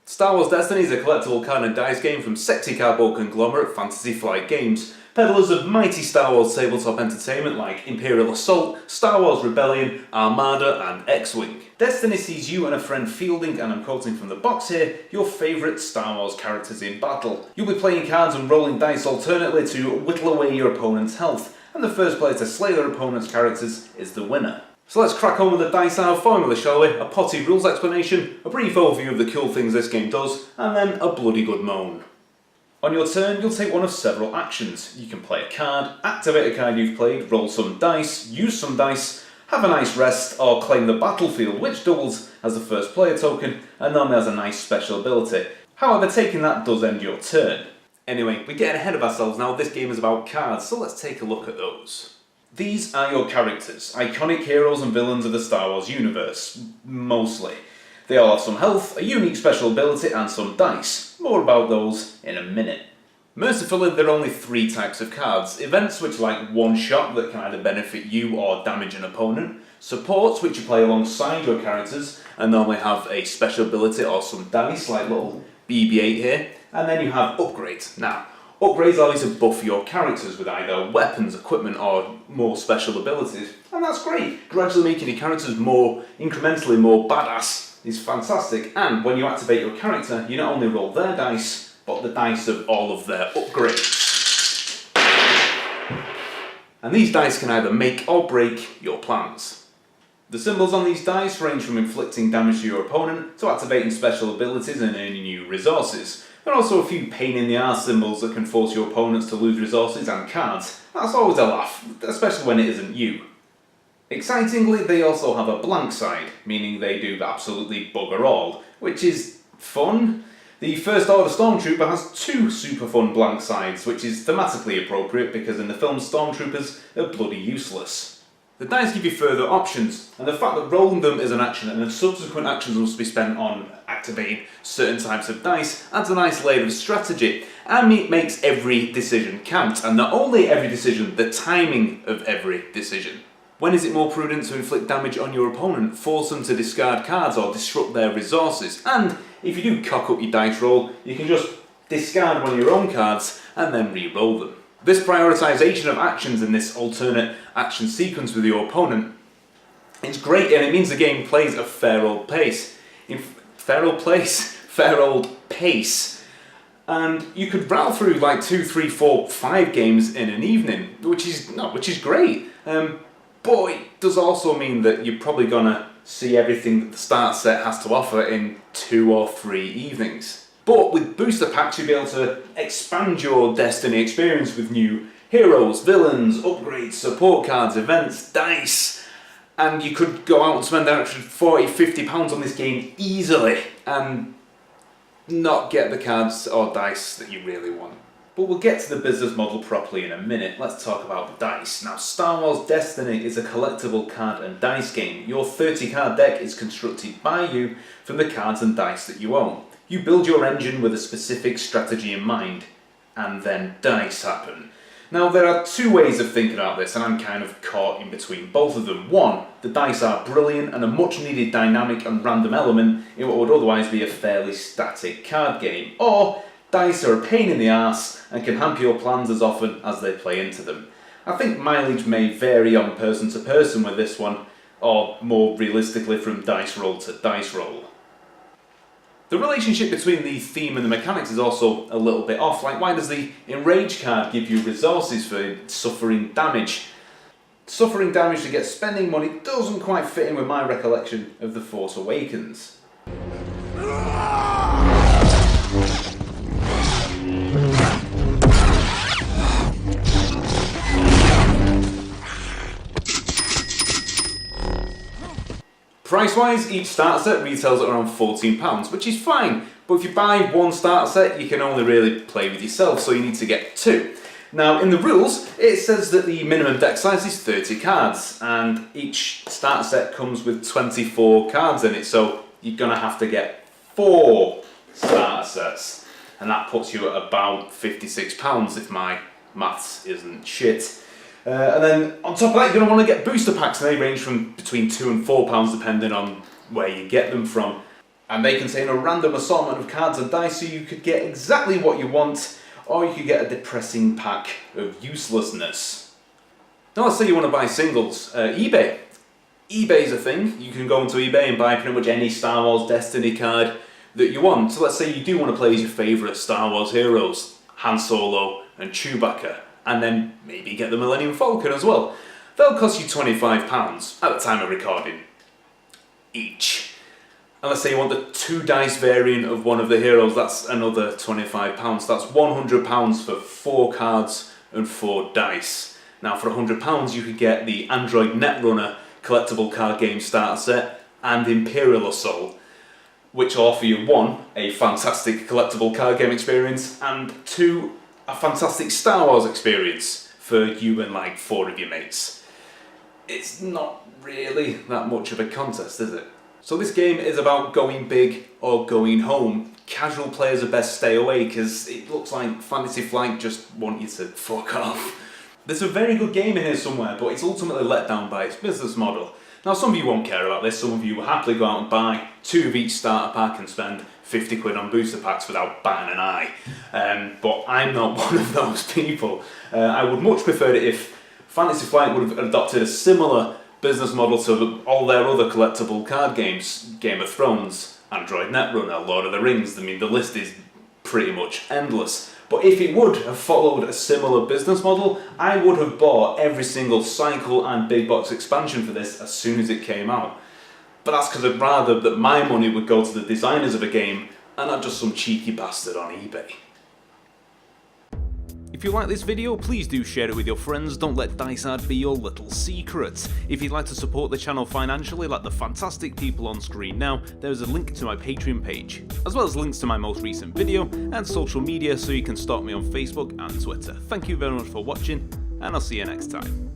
Star Wars Destiny is a collectible card and dice game from sexy cardboard conglomerate Fantasy Flight Games, peddlers of mighty Star Wars tabletop entertainment like Imperial Assault, Star Wars Rebellion, Armada and X-Wing. Destiny sees you and a friend fielding, and I'm quoting from the box here, your favourite Star Wars characters in battle. You'll be playing cards and rolling dice alternately to whittle away your opponent's health, and the first player to slay their opponent's characters is the winner. So let's crack on with the dice hour formula, shall we? A potty rules explanation, a brief overview of the cool things this game does, and then a bloody good moan. On your turn, you'll take one of several actions. You can play a card, activate a card you've played, roll some dice, use some dice, have a nice rest, or claim the battlefield, which doubles as the first player token and normally has a nice special ability. However, taking that does end your turn. Anyway, we're getting ahead of ourselves now. This game is about cards, so let's take a look at those. These are your characters, iconic heroes and villains of the Star Wars universe, mostly. They all have some health, a unique special ability and some dice. More about those in a minute. Mercifully, there are only 3 types of cards. Events, which are like one shot that can either benefit you or damage an opponent. Supports, which you play alongside your characters and normally have a special ability or some dice, like little BB-8 here. And then you have upgrades. Now, upgrades allow you to buff your characters with either weapons, equipment or more special abilities. And that's great. Gradually making your characters incrementally more badass is fantastic. And when you activate your character, you not only roll their dice, but the dice of all of their upgrades. And these dice can either make or break your plans. The symbols on these dice range from inflicting damage to your opponent to activating special abilities and earning you resources. There are also a few pain-in-the-arse symbols that can force your opponents to lose resources and cards. That's always a laugh, especially when it isn't you. Excitingly, they also have a blank side, meaning they do absolutely bugger all, which is fun. The First Order Stormtrooper has 2 super fun blank sides, which is thematically appropriate because in the film Stormtroopers are bloody useless. The dice give you further options, and the fact that rolling them is an action and then subsequent actions must be spent on activating certain types of dice adds a nice layer of strategy, and it makes every decision count, and not only every decision, the timing of every decision. When is it more prudent to inflict damage on your opponent, force them to discard cards or disrupt their resources? And if you do cock up your dice roll, you can just discard one of your own cards and then re-roll them. This prioritisation of actions in this alternate action sequence with your opponent is great, and it means the game plays a fair old pace. Fair old pace. And you could rattle through like 2, 3, 4, 5 games in an evening, which is great. But it does also mean that you're probably gonna see everything that the start set has to offer in 2 or 3 evenings. But with booster packs, you'll be able to expand your Destiny experience with new heroes, villains, upgrades, support cards, events, dice. And you could go out and spend an extra £40, £50 on this game easily and not get the cards or dice that you really want. But we'll get to the business model properly in a minute. Let's talk about the dice. Now, Star Wars Destiny is a collectible card and dice game. Your 30-card deck is constructed by you from the cards and dice that you own. You build your engine with a specific strategy in mind, and then dice happen. Now, there are 2 ways of thinking about this, and I'm kind of caught in between both of them. One, the dice are brilliant and a much-needed dynamic and random element in what would otherwise be a fairly static card game. Or, dice are a pain in the arse and can hamper your plans as often as they play into them. I think mileage may vary on person to person with this one, or more realistically from dice roll to dice roll. The relationship between the theme and the mechanics is also a little bit off. Like, why does the Enrage card give you resources for suffering damage? Suffering damage to get spending money doesn't quite fit in with my recollection of The Force Awakens. Price-wise, each starter set retails at around £14, which is fine, but if you buy one starter set, you can only really play with yourself, so you need to get 2. Now, in the rules, it says that the minimum deck size is 30 cards, and each starter set comes with 24 cards in it, so you're going to have to get 4 starter sets, and that puts you at about £56 if my maths isn't shit. And then on top of that, you're going to want to get booster packs, and they range from between £2 and £4 depending on where you get them from. And they contain a random assortment of cards and dice, so you could get exactly what you want, or you could get a depressing pack of uselessness. Now let's say you want to buy singles. eBay. eBay's a thing. You can go onto eBay and buy pretty much any Star Wars Destiny card that you want. So let's say you do want to play as your favourite Star Wars heroes, Han Solo and Chewbacca, and then maybe get the Millennium Falcon as well. They'll cost you £25 at the time of recording, each. And let's say you want the 2 dice variant of one of the heroes, that's another £25. That's £100 for 4 cards and 4 dice. Now for £100 you could get the Android Netrunner collectible card game starter set and Imperial Assault, which will offer you 1, a fantastic collectible card game experience, and 2, a fantastic Star Wars experience for you and like 4 of your mates. It's not really that much of a contest, is it? So this game is about going big or going home. Casual players are best stay away because it looks like Fantasy Flight just want you to fuck off. There's a very good game in here somewhere, but it's ultimately let down by its business model. Now some of you won't care about this, some of you will happily go out and buy 2 of each starter pack and spend 50 quid on booster packs without batting an eye. But I'm not one of those people. I would much prefer it if Fantasy Flight would have adopted a similar business model to all their other collectible card games. Game of Thrones, Android Netrunner, Lord of the Rings. I mean, the list is pretty much endless. But if it would have followed a similar business model, I would have bought every single cycle and big box expansion for this as soon as it came out. But that's because I'd rather that my money would go to the designers of a game and not just some cheeky bastard on eBay. If you like this video, please do share it with your friends. Don't let Dice Art be your little secret. If you'd like to support the channel financially like the fantastic people on screen now, there is a link to my Patreon page, as well as links to my most recent video and social media so you can stalk me on Facebook and Twitter. Thank you very much for watching, and I'll see you next time.